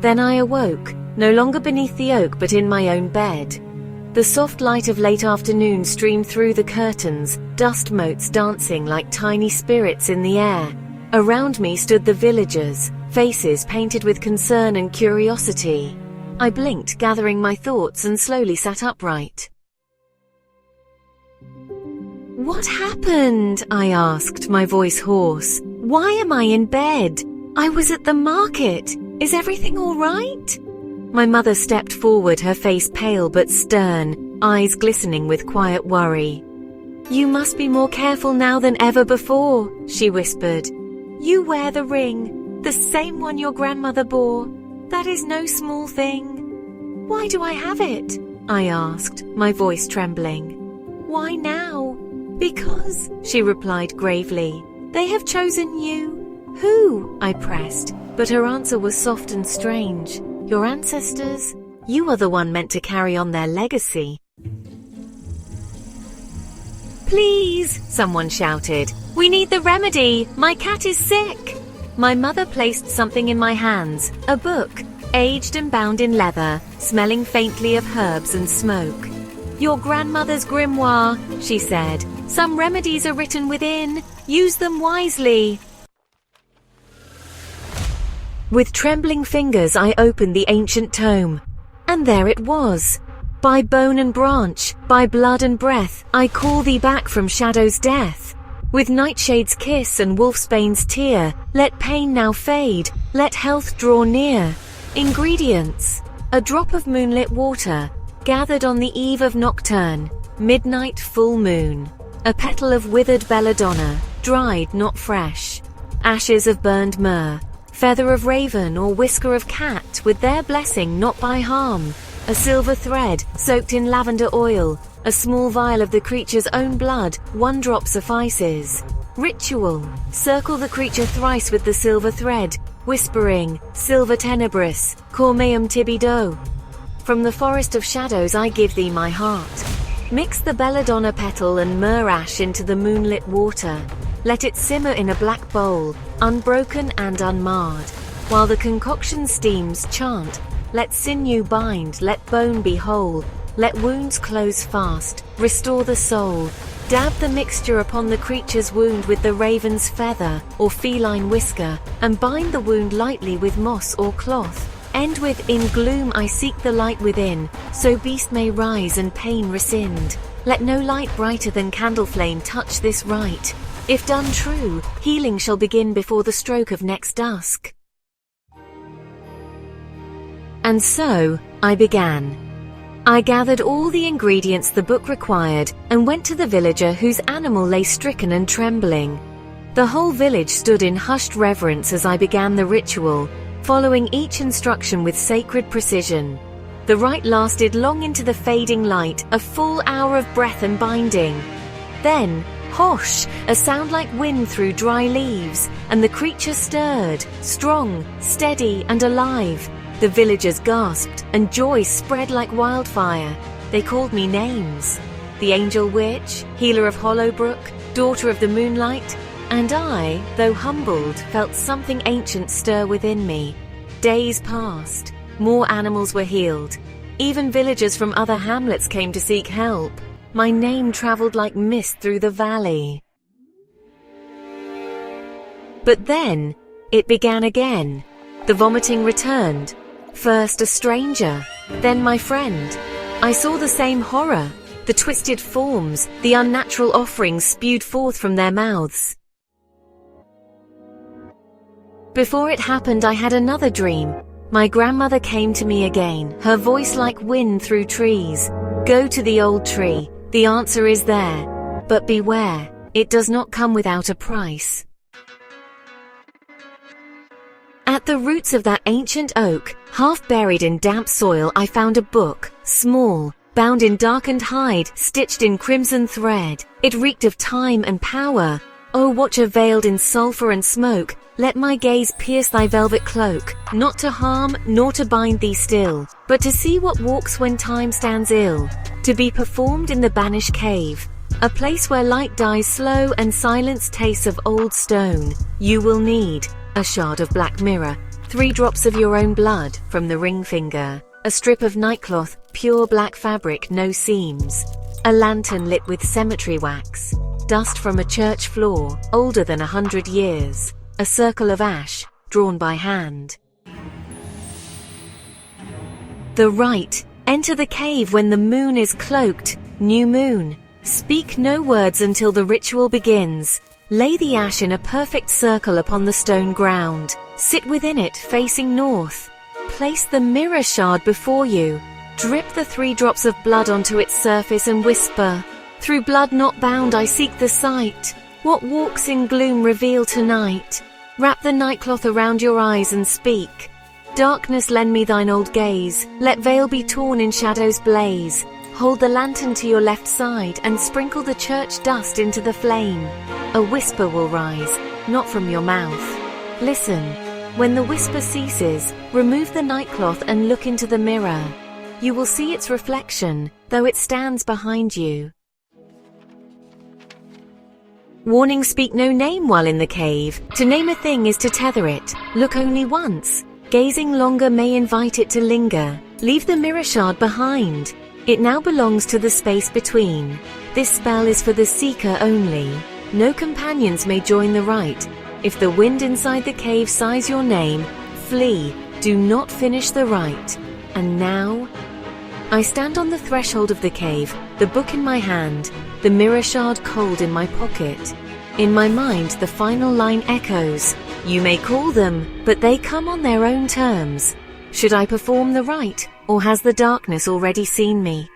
Then I awoke, no longer beneath the oak but in my own bed. The soft light of late afternoon streamed through the curtains, dust motes dancing like tiny spirits in the air. Around me stood the villagers, faces painted with concern and curiosity. I blinked, gathering my thoughts, and slowly sat upright. "What happened?" I asked, my voice hoarse. "Why am I in bed? I was at the market. Is everything all right?" My mother stepped forward, her face pale but stern, eyes glistening with quiet worry. "You must be more careful now than ever before," she whispered. "You wear the ring, the same one your grandmother bore. That is no small thing." "Why do I have it?" I asked, my voice trembling. "Why now?" "Because," she replied gravely, "they have chosen you." "Who?" I pressed, but her answer was soft and strange. "Your ancestors. You are the one meant to carry on their legacy." "Please," someone shouted. "We need the remedy. My cat is sick." My mother placed something in my hands, a book, aged and bound in leather, smelling faintly of herbs and smoke. "Your grandmother's grimoire," she said. "Some remedies are written within. Use them wisely." With trembling fingers I opened the ancient tome. And there it was. "By bone and branch, by blood and breath, I call thee back from shadow's death. With nightshade's kiss and wolfsbane's tear, let pain now fade, let health draw near." Ingredients: a drop of moonlit water, gathered on the eve of nocturne, midnight full moon. A petal of withered belladonna, dried not fresh. Ashes of burned myrrh. Feather of raven or whisker of cat, with their blessing not by harm. A silver thread, soaked in lavender oil. A small vial of the creature's own blood, 1 drop suffices. Ritual: circle the creature thrice with the silver thread, whispering, "Silver tenebris, cor meum tibi do." From the forest of shadows I give thee my heart. Mix the belladonna petal and myrrh ash into the moonlit water. Let it simmer in a black bowl, unbroken and unmarred. While the concoction steams, chant, "Let sinew bind, let bone be whole. Let wounds close fast, restore the soul." Dab the mixture upon the creature's wound with the raven's feather or feline whisker, and bind the wound lightly with moss or cloth. End with, "In gloom I seek the light within, so beast may rise and pain rescind. Let no light brighter than candle flame touch this rite. If done true, healing shall begin before the stroke of next dusk." And so, I began. I gathered all the ingredients the book required and went to the villager whose animal lay stricken and trembling. The whole village stood in hushed reverence as I began the ritual, following each instruction with sacred precision. The rite lasted long into the fading light, a full hour of breath and binding. Then, hosh, a sound like wind through dry leaves, and the creature stirred, strong, steady, and alive. The villagers gasped, and joy spread like wildfire. They called me names. The Angel Witch, Healer of Hollowbrook, Daughter of the Moonlight, and I, though humbled, felt something ancient stir within me. Days passed. More animals were healed. Even villagers from other hamlets came to seek help. My name traveled like mist through the valley. But then, it began again. The vomiting returned. First a stranger, then my friend. I saw the same horror, the twisted forms, the unnatural offerings spewed forth from their mouths. Before it happened, I had another dream. My grandmother came to me again, her voice like wind through trees. "Go to the old tree, the answer is there. But beware, it does not come without a price." At the roots of that ancient oak, half buried in damp soil, I found a book, small, bound in darkened hide, stitched in crimson thread. It reeked of time and power. O watcher veiled in sulphur and smoke, let my gaze pierce thy velvet cloak, not to harm nor to bind thee still, but to see what walks when time stands ill, to be performed in the banished cave, a place where light dies slow and silence tastes of old stone. You will need a shard of black mirror, 3 drops of your own blood from the ring finger, a strip of nightcloth, pure black fabric, no seams, a lantern lit with cemetery wax, dust from a church floor, older than 100 years, a circle of ash, drawn by hand. The Rite. Enter the cave when the moon is cloaked, new moon. Speak no words until the ritual begins. Lay the ash in a perfect circle upon the stone ground. Sit within it, facing north. Place the mirror shard before you. Drip the 3 drops of blood onto its surface and whisper, "Through blood not bound I seek the sight. What walks in gloom reveal tonight. Wrap the nightcloth around your eyes and speak. Darkness, lend me thine old gaze. Let veil be torn in shadow's blaze. Hold the lantern to your left side and sprinkle the church dust into the flame. A whisper will rise, not from your mouth. Listen. When the whisper ceases, remove the nightcloth and look into the mirror. You will see its reflection, though it stands behind you." Warning: speak no name while in the cave. To name a thing is to tether it. Look only once. Gazing longer may invite it to linger. Leave the mirror shard behind. It now belongs to the space between. This spell is for the seeker only. No companions may join the rite. If the wind inside the cave sighs your name, flee. Do not finish the rite. And now, I stand on the threshold of the cave, the book in my hand, the mirror shard cold in my pocket. In my mind, the final line echoes. You may call them, but they come on their own terms. Should I perform the rite, or has the darkness already seen me?